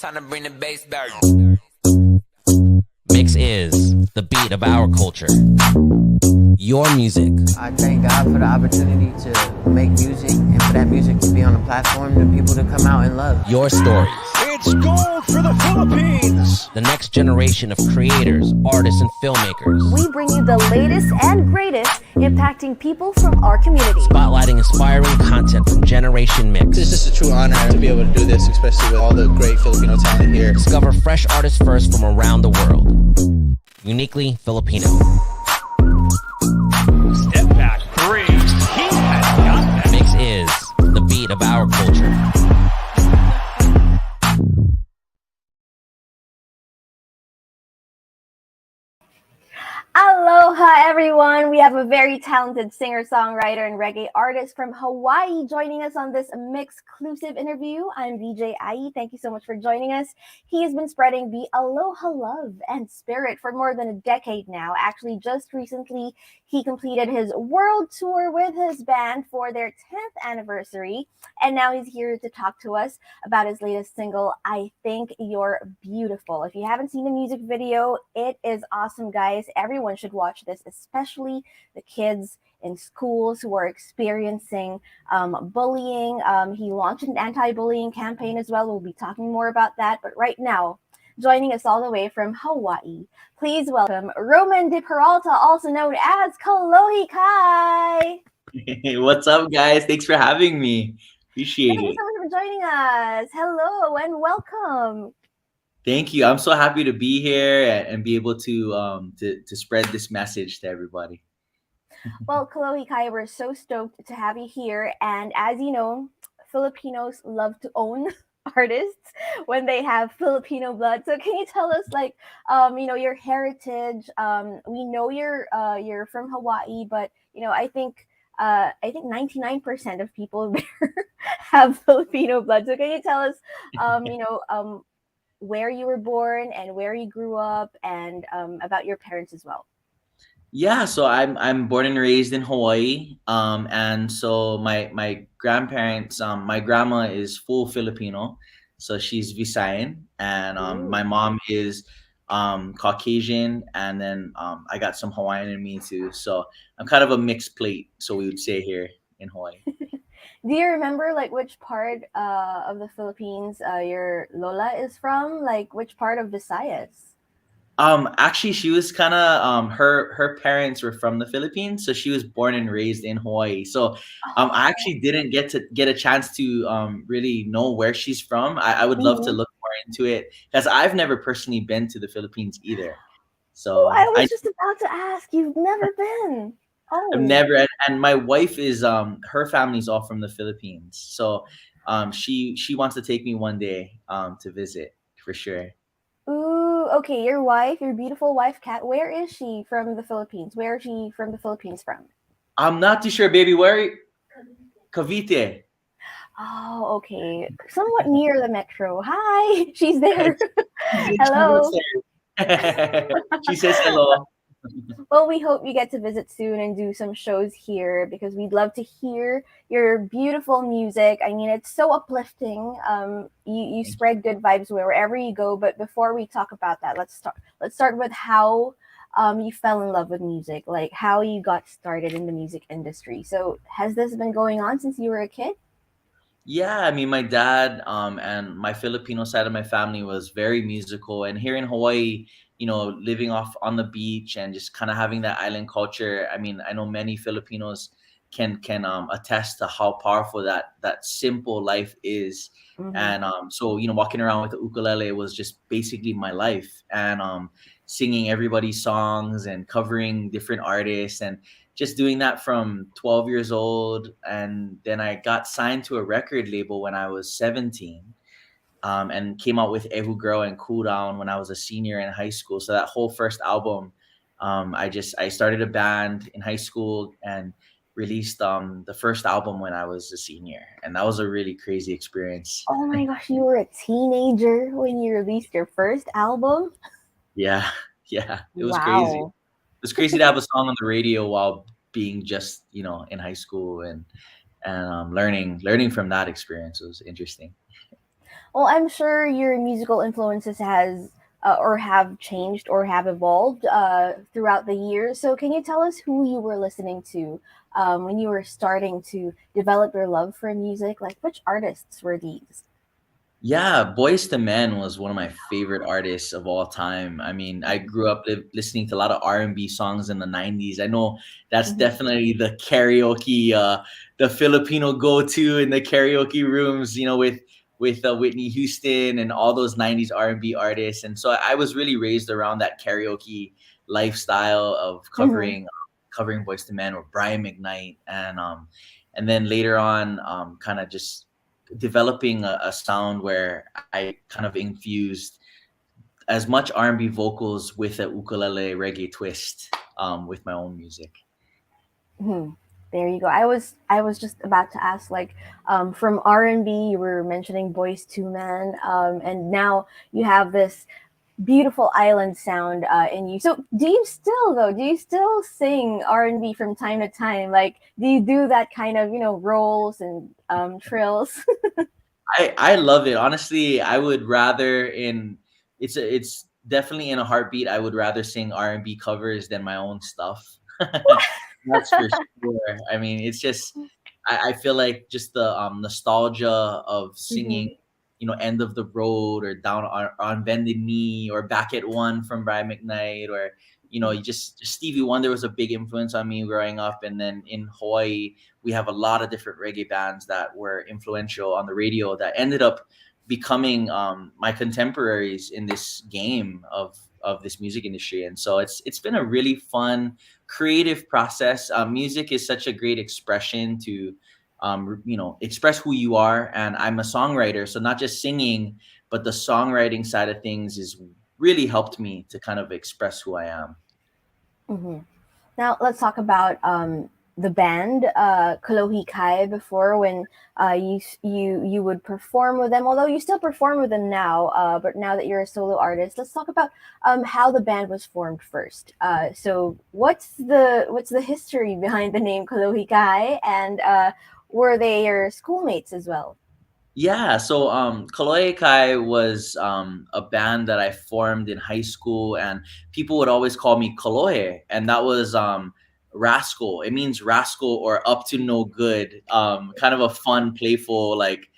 Time to bring the bass back. Mix is the beat of our culture. Your music. I thank God for the opportunity to make music and for that music to be on a platform for people to come out and love. Your stories. It's gold for the Philippines. The next generation of creators, artists, and filmmakers. We bring you the latest and greatest impacting people from our community. Spotlighting inspiring content from Generation Mix. It's just a true honor to be able to do this, especially with all the great Filipino talent here. Discover fresh artists first from around the world. Uniquely Filipino. Step back three. He has got that. Mix is the beat of our culture. Aloha everyone! We have a very talented singer-songwriter and reggae artist from Hawaii joining us on this MYXclusive interview. I'm VJ Ai. Thank you so much for joining us. He has been spreading the aloha love and spirit for more than a decade now. Actually, just recently, he completed his world tour with his band for their 10th anniversary. And now he's here to talk to us about his latest single, I Think You're Beautiful. If you haven't seen the music video, it is awesome, guys. Everyone should watch this, especially the kids in schools who are experiencing bullying. He launched an anti-bullying campaign as well. We'll be talking more about that. But right now, joining us all the way from Hawaii, please welcome Roman De Peralta, also known as Kolohe Kai. Hey, what's up, guys? Thanks for having me. Appreciate Thank you it. so much for joining us. Hello and welcome. Thank you. I'm so happy to be here and be able to spread this message to everybody. Well, Kolohe Kai, we're so stoked to have you here. And as you know, Filipinos love to own artists when they have Filipino blood. So can you tell us, like, your heritage? We know you're from Hawaii, but I think 99% of people there have Filipino blood. So can you tell us, where you were born and where you grew up, and about your parents as well? Yeah, so I'm born and raised in Hawaii. And so my grandparents, my grandma is full Filipino, so she's Visayan, and my mom is Caucasian, and then I got some Hawaiian in me too. So I'm kind of a mixed plate, so we would say here in Hawaii. Do you remember like which part of the Philippines your Lola is from? Like which part of Visayas? Actually, she was kind of her parents were from the Philippines, so she was born and raised in Hawaii. So I actually didn't get a chance to really know where she's from. I would love to look more into it because I've never personally been to the Philippines either. So I was just about to ask. You've never been. I've never, and my wife is her family's all from the Philippines, so she wants to take me one day to visit for sure. Ooh, okay. Your beautiful wife, Kat. Where is she from the Philippines? Where is she from the Philippines from? I'm not too sure, baby. Where? Cavite. Oh, okay. Somewhat near the metro. Hi, she's there. Hello. She says hello. Well, we hope you get to visit soon and do some shows here because we'd love to hear your beautiful music. I mean, it's so uplifting. You spread good vibes wherever you go. But before we talk about that, let's start with how you fell in love with music, like how you got started in the music industry. So has this been going on since you were a kid? Yeah, I mean, my dad and my Filipino side of my family was very musical, and here in Hawaii, living off on the beach and just kind of having that island culture. I mean, I know many Filipinos can attest to how powerful that simple life is. Mm-hmm. And so walking around with the ukulele was just basically my life, and singing everybody's songs and covering different artists and just doing that from 12 years old. And then I got signed to a record label when I was 17. And came out with Ehu Girl and Cool Down when I was a senior in high school. So that whole first album, I started a band in high school and released the first album when I was a senior, and that was a really crazy experience. Oh my gosh, you were a teenager when you released your first album? Yeah, it was Wow. crazy. It was crazy to have a song on the radio while being just in high school and learning from that experience was interesting. Well, I'm sure your musical influences has or have changed or have evolved throughout the years. So, can you tell us who you were listening to when you were starting to develop your love for music? Like, which artists were these? Yeah, Boys to Men was one of my favorite artists of all time. I mean, I grew up listening to a lot of R&B songs in the 90s. I know that's Mhm. definitely the karaoke, the Filipino go-to in the karaoke rooms, with Whitney Houston and all those 90s R&B artists. And so I was really raised around that karaoke lifestyle of Mhm. covering Boys to Men or Brian McKnight, and then later on, kind of just developing a sound where I kind of infused as much R&B vocals with a ukulele reggae twist, with my own music. Hmm. There you go. I was just about to ask, like, from R&B, you were mentioning Boys to Men, and now you have this beautiful island sound in you. So, do you still sing R&B from time to time? Like, do you do that kind of rolls and trills? I love it. Honestly, I would rather in it's definitely in a heartbeat. I would rather sing R&B covers than my own stuff. That's for sure. I mean, it's just I feel like just the nostalgia of singing, Hmm. End of the Road or Down on Bended Knee or Back at One from Brian McKnight, or you just Stevie Wonder was a big influence on me growing up. And then in Hawaii, we have a lot of different reggae bands that were influential on the radio that ended up becoming my contemporaries in this game of this music industry. And so it's been a really fun creative process. Music is such a great expression to express who you are. And I'm a songwriter, so not just singing, but the songwriting side of things is really helped me to kind of express who I am. Hmm. Now let's talk about the band Kolohe Kai before, when you would perform with them. Although you still perform with them now, but now that you're a solo artist, let's talk about how the band was formed first. So what's the history behind the name Kolohe Kai, and were they your schoolmates as well? Yeah, so Kolohe Kai was a band that I formed in high school, and people would always call me Kolohe, and that was rascal. It means rascal or up to no good. Kind of a fun, playful, like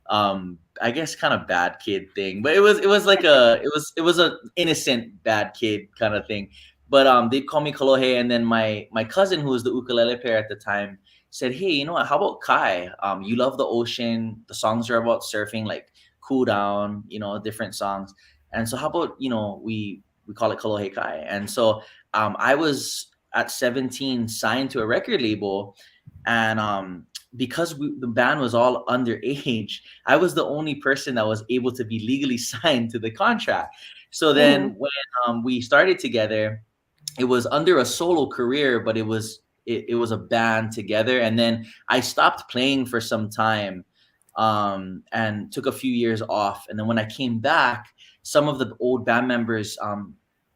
I guess kind of bad kid thing, but it was like it was a innocent bad kid kind of thing. But they'd call me Kolohe, and then my cousin, who was the ukulele player at the time, said, "Hey, you know what? How about Kai? You love the ocean. The songs are about surfing, like Cool Down, different songs. And so how about we call it Kolohe Kai?" And so I was at 17 signed to a record label, and because the band was all underage, I was the only person that was able to be legally signed to the contract. So Hmm. then when we started together, it was under a solo career, but it was a band together. And then I stopped playing for some time, and took a few years off. And then when I came back, some of the old band members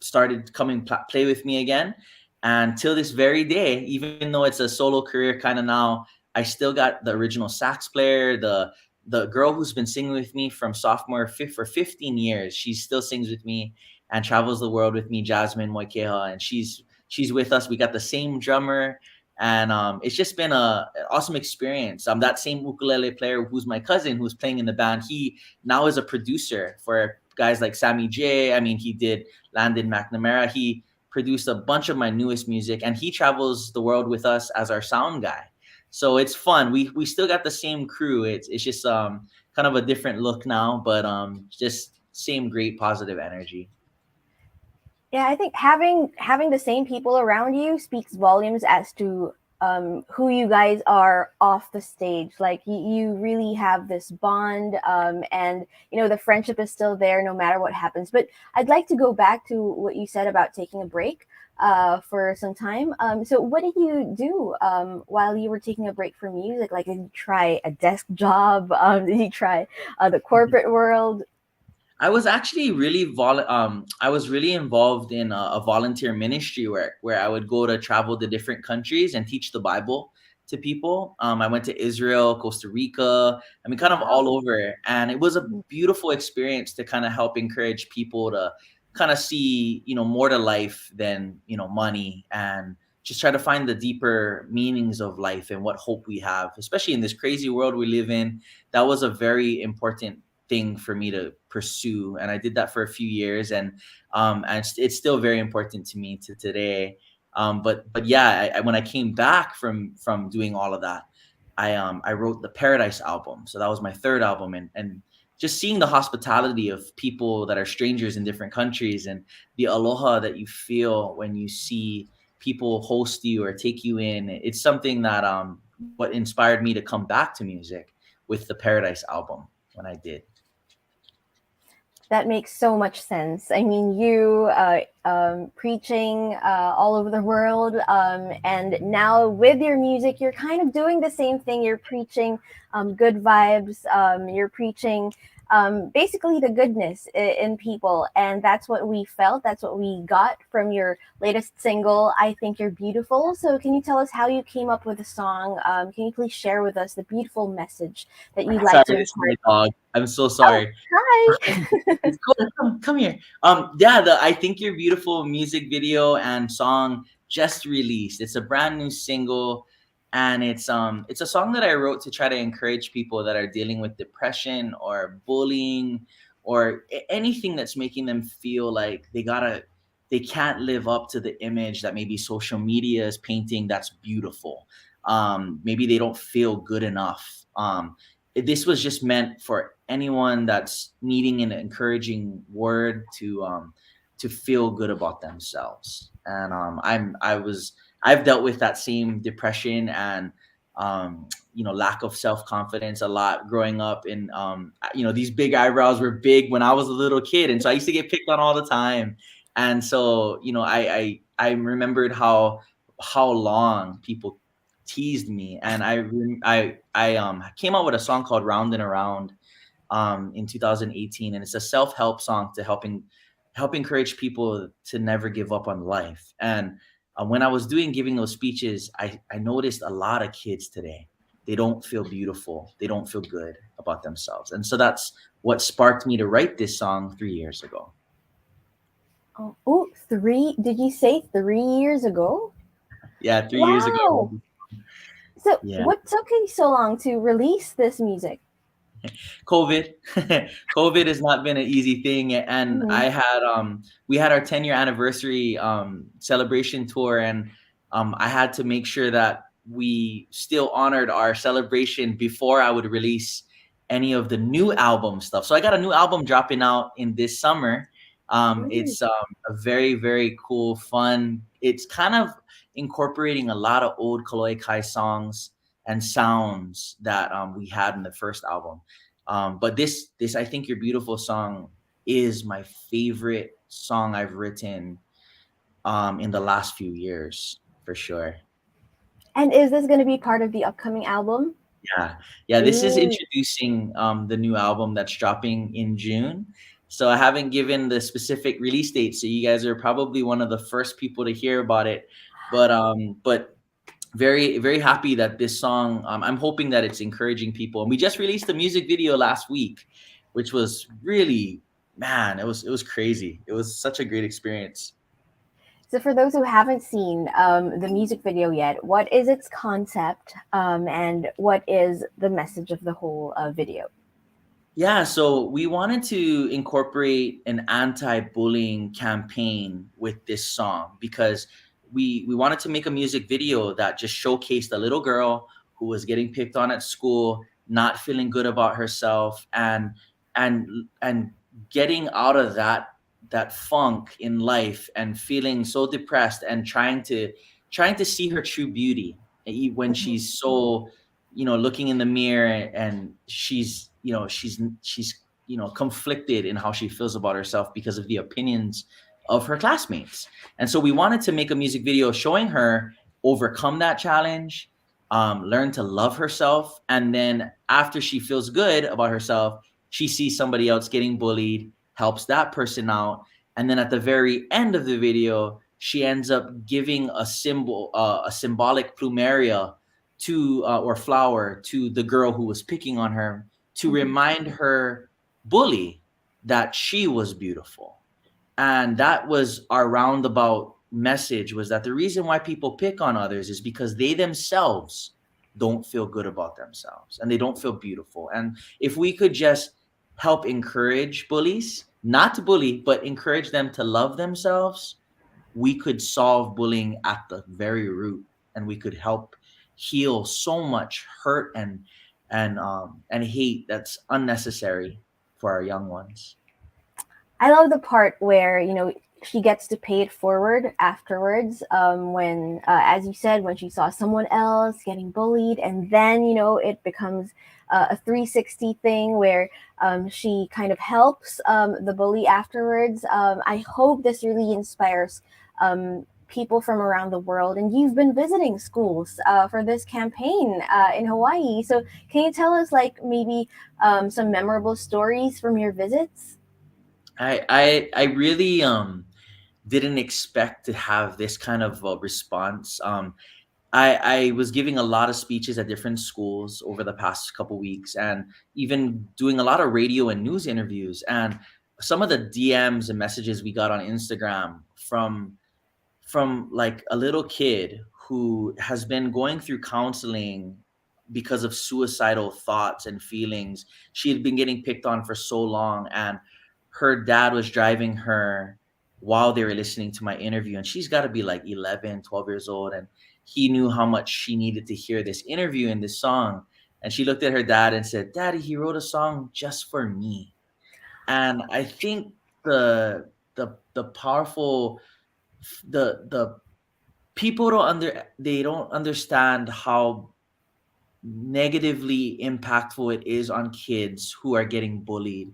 started coming play with me again. And till this very day, even though it's a solo career kind of now, I still got the original sax player, the girl who's been singing with me from sophomore for 15 years. She still sings with me and travels the world with me, Jasmine Moikeha, and she's with us. We got the same drummer, and it's just been an awesome experience. That same ukulele player who's my cousin, who's playing in the band, he now is a producer for guys like Sammy J. I mean, he did Landon McNamara. He produced a bunch of my newest music, and he travels the world with us as our sound guy. So it's fun. We still got the same crew. It's just kind of a different look now, but just same great positive energy. Yeah, I think having the same people around you speaks volumes as to who you guys are off the stage. Like you really have this bond, and the friendship is still there no matter what happens. But I'd like to go back to what you said about taking a break for some time. So what did you do while you were taking a break from music? Like, did you try a desk job? Did you try the corporate world? I was actually I was really involved in a volunteer ministry work where I would go to travel to different countries and teach the Bible to people. I went to Israel, Costa Rica, I mean, kind of all over. And it was a beautiful experience to kind of help encourage people to kind of see, more to life than, money, and just try to find the deeper meanings of life and what hope we have, especially in this crazy world we live in. That was a very important thing for me to pursue, and I did that for a few years, and it's still very important to me to today. But yeah, when I came back from doing all of that, I wrote the Paradise album. So that was my third album, and just seeing the hospitality of people that are strangers in different countries, and the aloha that you feel when you see people host you or take you in, it's something that what inspired me to come back to music with the Paradise album when I did. That makes so much sense. I mean, you preaching all over the world, and now with your music, you're kind of doing the same thing. You're preaching good vibes. You're preaching basically the goodness in people, and that's what we felt. That's what we got from your latest single, "I Think You're Beautiful." So, can you tell us how you came up with the song? Can you please share with us the beautiful message that you'd like to Sorry, it's my impart? dog. I'm so sorry. Hi. It's cool. Come here. Yeah, the "I Think You're Beautiful" music video and song just released. It's a brand new single, and it's a song that I wrote to try to encourage people that are dealing with depression or bullying or anything that's making them feel like they can't live up to the image that maybe social media is painting that's beautiful. Maybe they don't feel good enough. This was just meant for anyone that's needing an encouraging word to feel good about themselves. And I've dealt with that same depression and lack of self-confidence a lot growing up. And these big eyebrows were big when I was a little kid, and so I used to get picked on all the time. And so I remembered how long people teased me, and I came out with a song called "Round and Around" in 2018, and it's a self-help song to help encourage people to never give up on life. And when I was giving those speeches, I noticed a lot of kids today, they don't feel beautiful, they don't feel good about themselves, and so that's what sparked me to write this song 3 years ago. Oh, did you say 3 years ago? Yeah, 3 years ago. So Yeah. what took you so long to release this music? COVID. COVID has not been an easy thing, and we had our 10-year anniversary celebration tour, and I had to make sure that we still honored our celebration before I would release any of the new album stuff. So I got a new album dropping out in this summer. It's a very, very cool, fun. It's kind of incorporating a lot of old Kolohe Kai songs and sounds that we had in the first album. But this "I Think You're Beautiful" song is my favorite song I've written in the last few years, for sure. And is this going to be part of the upcoming album? Yeah. This is introducing the new album that's dropping in June. So I haven't given the specific release date, so you guys are probably one of the first people to hear about it. But very, very happy that this song, I'm hoping that it's encouraging people. And we just released the music video last week, which was really, man, it was crazy. It was such a great experience. So for those who haven't seen the music video yet, what is its concept, and what is the message of the whole video? Yeah, so we wanted to incorporate an anti-bullying campaign with this song because we wanted to make a music video that just showcased a little girl who was getting picked on at school, not feeling good about herself, and getting out of that funk in life and feeling so depressed and trying to see her true beauty when she's so looking in the mirror and she's conflicted in how she feels about herself because of the opinions of her classmates. And so we wanted to make a music video showing her overcome that challenge, learn to love herself, and then after she feels good about herself, she sees somebody else getting bullied, helps that person out, and then at the very end of the video, she ends up giving a symbolic plumeria to or flower to the girl who was picking on her to Mhm. remind her bully that she was beautiful. And that was our roundabout message, was that the reason why people pick on others is because they themselves don't feel good about themselves and they don't feel beautiful. And if we could just help encourage bullies, not to bully, but encourage them to love themselves, we could solve bullying at the very root, and we could help heal so much hurt and hate that's unnecessary for our young ones. I love the part where, she gets to pay it forward afterwards, when, as you said, when she saw someone else getting bullied, and then, it becomes a 360 thing where, she kind of helps, the bully afterwards. I hope this really inspires, people from around the world. And you've been visiting schools, for this campaign, in Hawaii. So can you tell us, like, maybe, some memorable stories from your visits? I really didn't expect to have this kind of response. I was giving a lot of speeches at different schools over the past couple weeks, and even doing a lot of radio and news interviews. And some of the DMs and messages we got on Instagram from like a little kid who has been going through counseling because of suicidal thoughts and feelings. She had been getting picked on for so long, and her dad was driving her while they were listening to my interview, and she's got to be like 11, 12 years old, and he knew how much she needed to hear this interview and this song. And she looked at her dad and said, "Daddy, he wrote a song just for me." And I think the powerful, the people they don't understand how negatively impactful it is on kids who are getting bullied.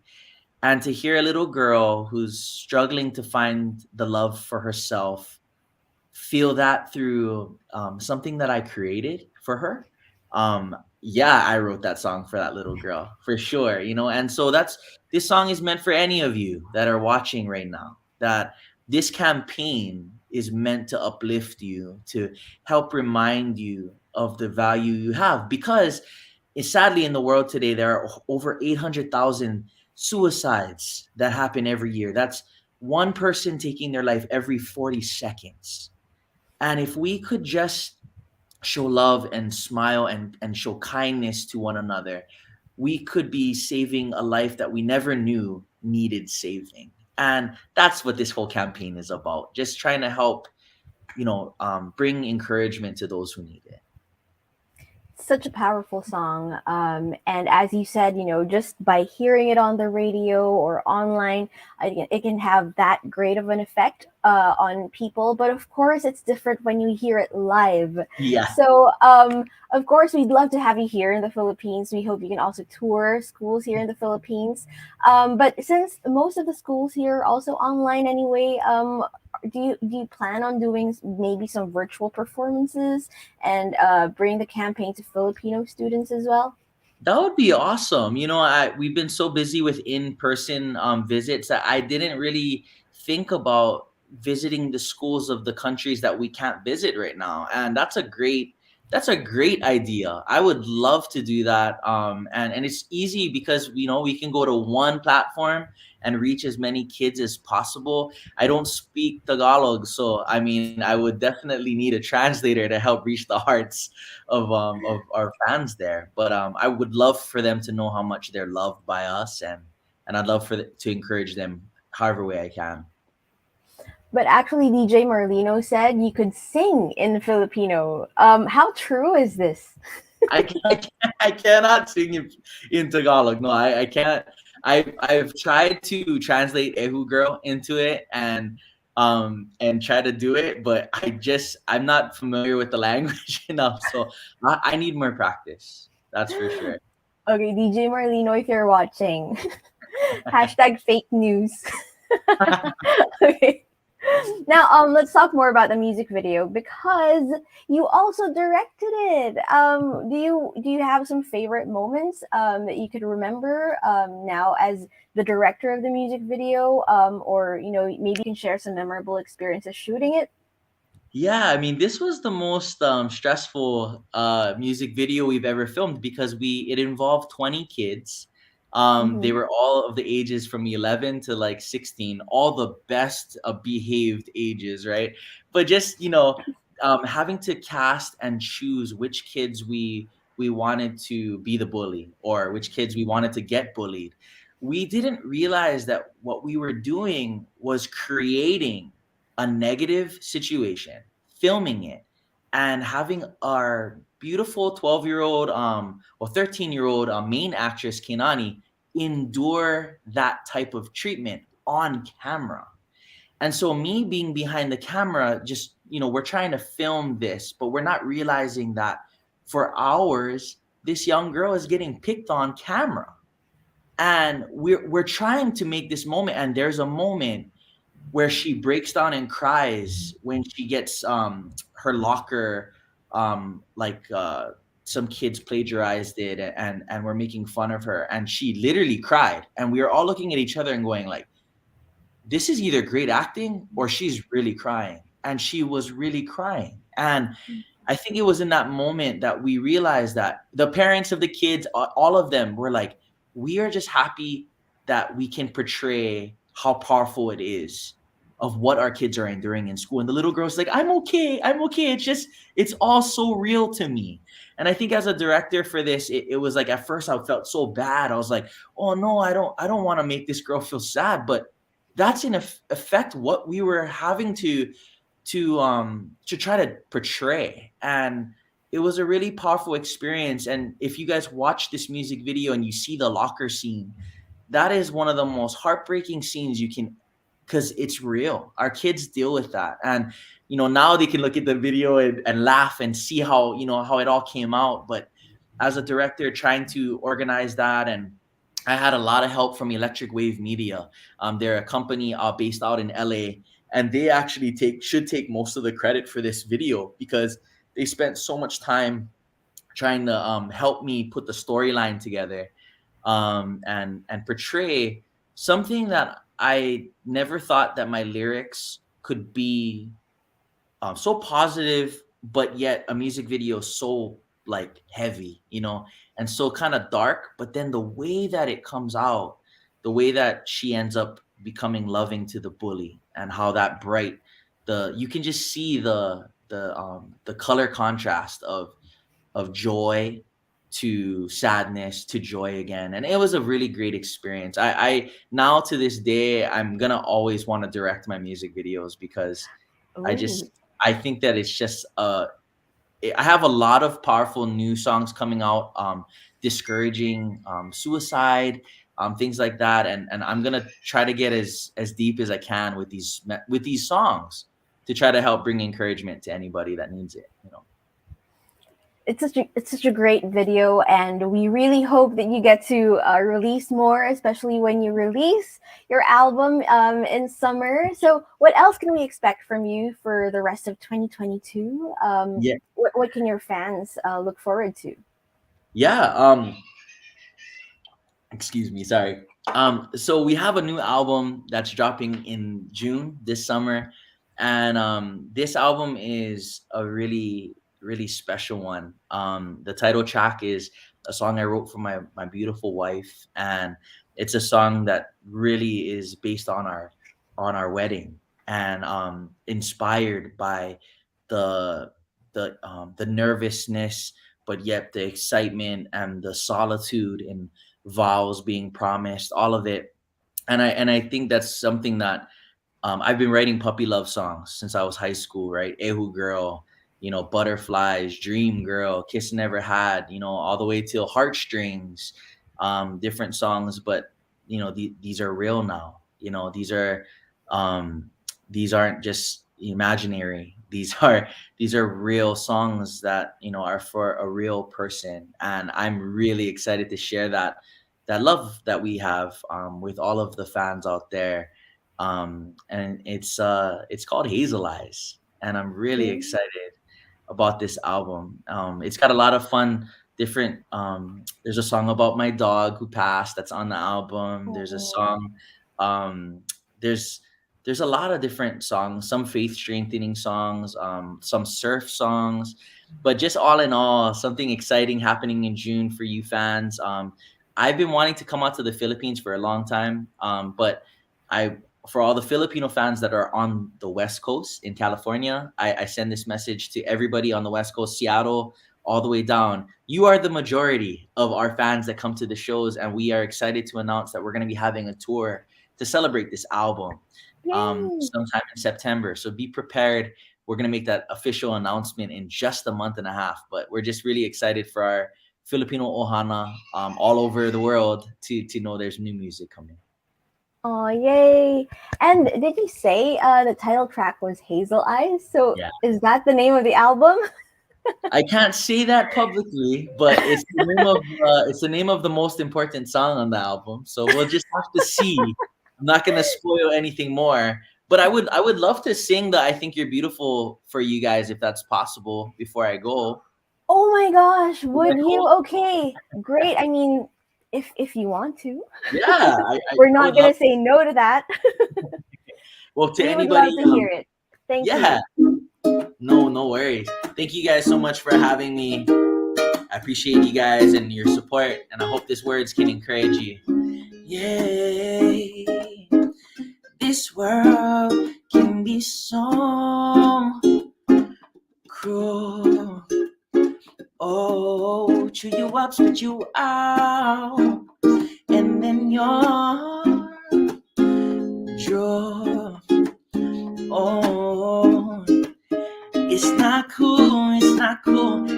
And to hear a little girl who's struggling to find the love for herself feel that through something that I created for her. Yeah, I wrote that song for that little girl for sure, And so this song is meant for any of you that are watching right now. That this campaign is meant to uplift you, to help remind you of the value you have, because sadly in the world today there are over 800,000 suicides that happen every year. That's one person taking their life every 40 seconds. And if we could just show love and smile and show kindness to one another, we could be saving a life that we never knew needed saving. And that's what this whole campaign is about. Just trying to help, bring encouragement to those who need it. Such a powerful song. And as you said, just by hearing it on the radio or online, it can have that great of an effect, on people. But of course, it's different when you hear it live. Yeah. So, of course, we'd love to have you here in the Philippines. We hope you can also tour schools here in the Philippines. But since most of the schools here are also online anyway, do you plan on doing maybe some virtual performances and, bring the campaign to Filipino students as well? That would be awesome. We've been so busy with in-person visits that I didn't really think about visiting the schools of the countries that we can't visit right now. And that's a great idea. I would love to do that. And it's easy because we can go to one platform and reach as many kids as possible. I don't speak Tagalog, so I mean I would definitely need a translator to help reach the hearts of our fans there. But I would love for them to know how much they're loved by us, and I'd love to encourage them however way I can. But actually, DJ Marlino said you could sing in Filipino. How true is this? I cannot sing in Tagalog. No, I can't. I've tried to translate Ehu Girl into it and try to do it, but I'm not familiar with the language enough, so I need more practice. That's for sure. Okay, DJ Marlino, if you're watching, hashtag fake news. Okay. Now, let's talk more about the music video because you also directed it. Do you have some favorite moments, that you could remember, now as the director of the music video, or maybe you can share some memorable experiences shooting it? Yeah, I mean, this was the most stressful music video we've ever filmed because it involved 20 kids. They Mhm. were all of the ages from 11 to like 16, all the best behaved ages, right? But just, having to cast and choose which kids we wanted to be the bully or which kids we wanted to get bullied. We didn't realize that what we were doing was creating a negative situation, filming it, and having our beautiful 12-year-old, or 13-year-old main actress, Kinani, endure that type of treatment on camera. And so, me being behind the camera, just, we're trying to film this, but we're not realizing that for hours, this young girl is getting picked on camera. And we're trying to make this moment. And there's a moment where she breaks down and cries when she gets her locker, like some kids plagiarized it, and we're making fun of her, and she literally cried, and we were all looking at each other and going like, this is either great acting or she's really crying. And she was really crying. And I think it was in that moment that we realized that the parents of the kids, all of them were like, we are just happy that we can portray how powerful it is of what our kids are enduring in school. And the little girl's like, I'm okay. I'm okay. It's all so real to me. And I think as a director for this, it was like, at first I felt so bad. I was like, oh no, I don't want to make this girl feel sad. But that's in effect what we were having to try to portray. And it was a really powerful experience. And if you guys watch this music video and you see the locker scene, that is one of the most heartbreaking scenes you can, because it's real. Our kids deal with that. And now they can look at the video and laugh and see how it all came out. But as a director trying to organize that, and I had a lot of help from Electric Wave Media. They're a company based out in LA, and they actually should take most of the credit for this video because they spent so much time trying to help me put the storyline together, and portray something that I never thought that my lyrics could be so positive, but yet a music video so like heavy, and so kind of dark. But then the way that it comes out, the way that she ends up becoming loving to the bully, and how that bright, you can just see the color contrast of joy to sadness to joy again. And it was a really great experience. I now to this day, I'm gonna always want to direct my music videos because I Ooh. just I think that it's just I have a lot of powerful new songs coming out, discouraging suicide, things like that, and I'm gonna try to get as deep as I can with these songs to try to help bring encouragement to anybody that needs it. It's such a great video, and we really hope that you get to release more, especially when you release your album in summer. So what else can we expect from you for the rest of 2022? Yeah, What can your fans look forward to? yeah. Excuse me, sorry. So we have a new album that's dropping in June this summer, and this album is a really, really special one. The title track is a song I wrote for my beautiful wife, and it's a song that really is based on our wedding, and inspired by the nervousness, but yet the excitement and the solitude and vows being promised, all of it. And I think that's something that I've been writing puppy love songs since I was high school, right? Ehu Girl, Butterflies, Dream Girl, Kiss Never Had, all the way till Heartstrings, different songs. But these are real now. Um, these aren't just imaginary. These are real songs that are for a real person, and I'm really excited to share that love that we have with all of the fans out there. And it's called Hazel Eyes, and I'm really excited about this album. It's got a lot of fun, different. There's a song about my dog who passed that's on the album. There's a Oh. song. Um, there's there's a lot of different songs, some faith strengthening songs, some surf songs, but just all in all, something exciting happening in June for you fans. I've been wanting to come out to the Philippines for a long time, but I for all the Filipino fans that are on the West Coast in California, I send this message to everybody on the West Coast, Seattle, all the way down. You are the majority of our fans that come to the shows, and we are excited to announce that we're going to be having a tour to celebrate this album Yay! sometime in September. So be prepared. We're going to make that official announcement in just a month and a half. But we're just really excited for our Filipino Ohana all over the world to know there's new music coming. Oh, yay! And did you say the title track was Hazel Eyes? So Yeah. is that the name of the album? I can't say that publicly, but it's the name of the most important song on the album. So we'll just have to see. I'm not gonna spoil anything more. But I would love to sing the I Think You're Beautiful for you guys if that's possible before I go. Oh my gosh, would that you? cool? Okay, great. I mean, if you want to, Yeah, we're I not would love. gonna say no to that. Well, to We would anybody, love to hear it. Thank yeah, you. no worries. Thank you guys so much for having me. I appreciate you guys and your support, and I hope these words can encourage you. Yay, this world can be so cruel. Oh, chew you up, spit you out, and then you're draw. Oh, it's not cool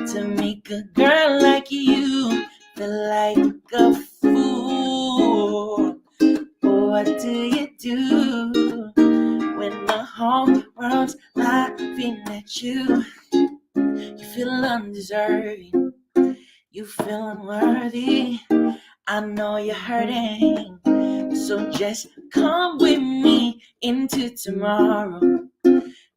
to make a girl like you feel like a fool. What do you do when the whole world's laughing at you? You feel undeserving, you feel unworthy. I know you're hurting, so just come with me into tomorrow.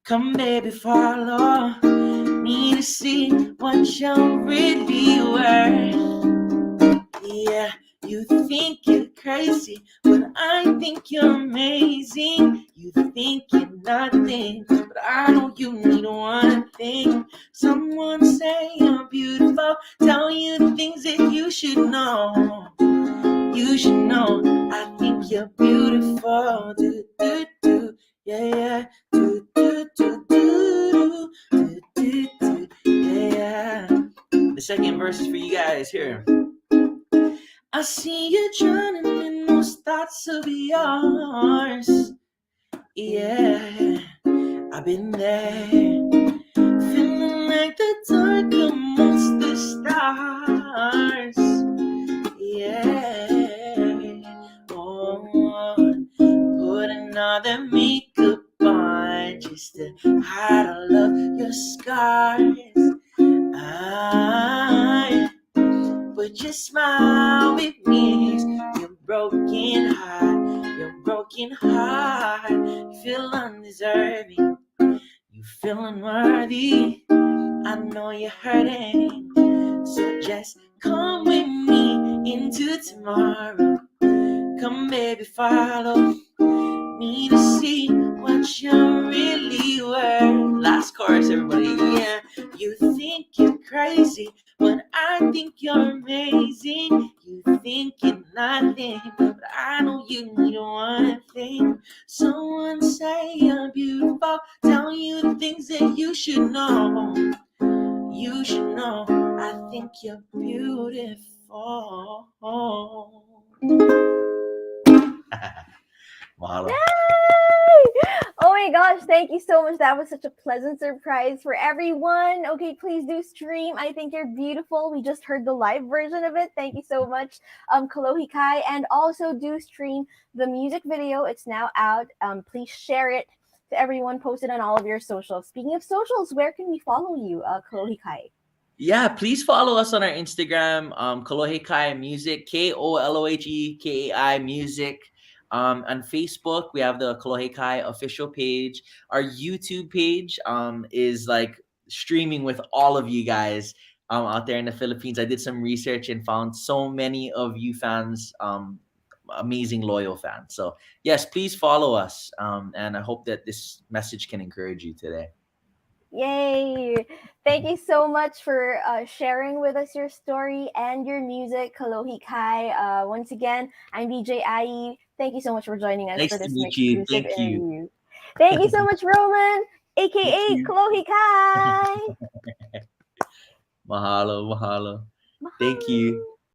Come, baby, follow me to see what you're really worth. Yeah, you think you're crazy, but I think you're amazing. You think you're nothing, but I know you need one thing. Someone say you're beautiful, tell you the things that you should know. You should know, I think you're beautiful. Do, do, do, yeah. Do, do, do, do, do, do, do, yeah. The second verse is for you guys here. I see you drowning in those thoughts of yours. Yeah, I've been there, feeling like the dark amongst the stars. Yeah, oh, put another makeup on just to hide all of your scars. But your smile with me is your broken heart. You feel undeserving, you feel unworthy. I know you're hurting, so just come with me into tomorrow. Come, baby, follow me to see what you're really worth. Last chorus, everybody. Yeah, you think you're crazy, but I think you're amazing. You think you're nothing, but I know you need one thing. Someone say you're beautiful, tell you the things that you should know. You should know, I think you're beautiful. Mahalo. Yay! Oh my gosh, thank you so much. That was such a pleasant surprise for everyone. Okay, please do stream. I think you're beautiful. We just heard the live version of it. Thank you so much, Kolohe Kai. And also do stream the music video. It's now out. Please share it to everyone. Post it on all of your socials. Speaking of socials, where can we follow you, Kolohe Kai? Yeah, please follow us on our Instagram, Kolohe Kai Music, KOLOHEKAI Music. On Facebook, we have the Kolohe Kai official page. Our YouTube page is like streaming with all of you guys out there in the Philippines. I did some research and found so many of you fans amazing loyal fans. So yes, please follow us. And I hope that this message can encourage you today. Yay! Thank you so much for sharing with us your story and your music, Kolohe Kai. Once again, I'm DJ Ai. Thank you so much for joining us Nice for to this meet you. exclusive Thank you. interview. Thank you so much, Roman, Thank aka you. Kolohe Kai. Mahalo, mahalo. Thank Mahalo. you.